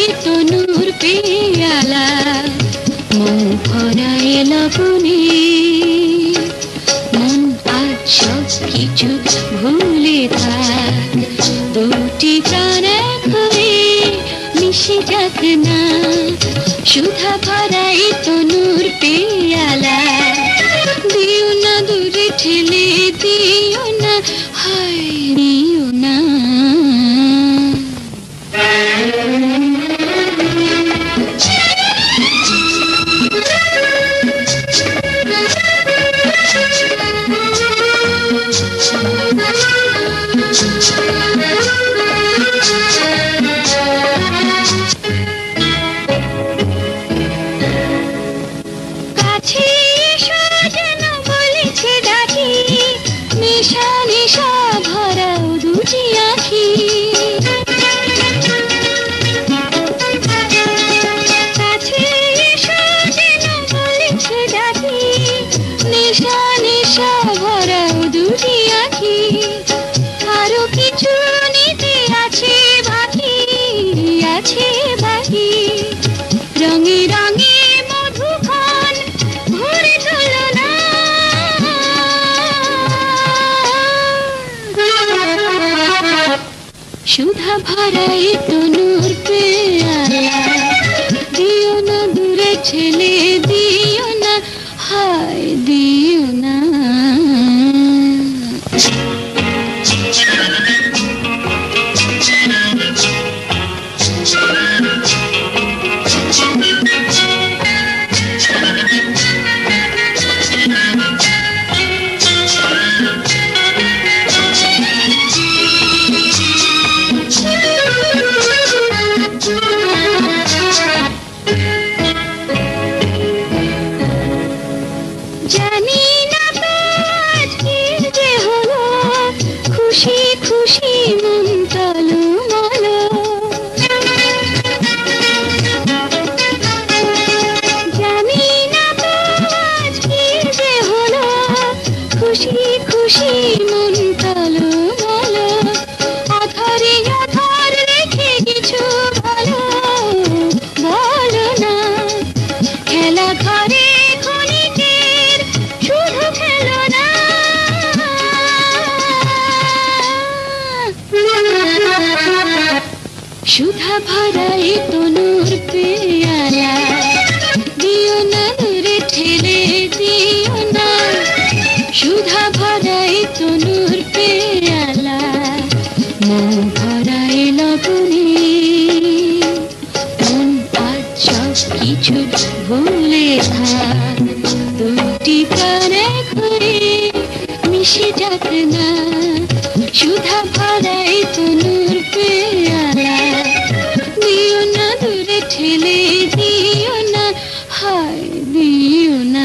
ভরাই তনুর পেয়ালা, মন ভরাই লবণে, মন আজ সব কিছু ভুলে থাক, দুটি প্রাণ এক হয়ে মিশে যাক না, সুধা ভরাই তনুর পেয়ালা, দিও না দূরে ঠেলে, দিও না, হায় দিও না। কাছে এসো যেন বলেছে ডাকি, নেশা নেশা ভরাও দুটি আঁখি, কাছে এসো যেন বলেছে ডাকি, নেশা নেশা ভরাও দুটি আঁখি, আরো কিছু নিতে আছে বাকি, আছে বাকি, রঙে রঙে মধুখান ভরে তোলো না, সুধা ভরাই তনুর পেয়ালা, দিও না দূরে ঠেলে, দিও না, হায় দিও না। জানি না তো আজ কি যে হলো, খুশি খুশি মন টলমলো, জানি না তো আজ কি যে হলো, খুশি খুশি মন টলমলো, আধারে আধার রেখে কিছু ভালো বলো না, খেলা ঘরে ক্ষণিকের শুধু খেলো না, সুধা ভরাই তনুর পেয়ালা, দিও না দূরে ঠেলে, দিও না, সুধা ভরাই তনুর পেয়ালা, মন ভরাই লবণে, মন আজ সব কিছু ভুলে থাক, দুটি প্রাণ এক হয়ে মিশে যাক না, সুধা ভরাই তনুর পেয়ালা, দিও না দূরে ঠেলে, দিও না, হায় দিও না।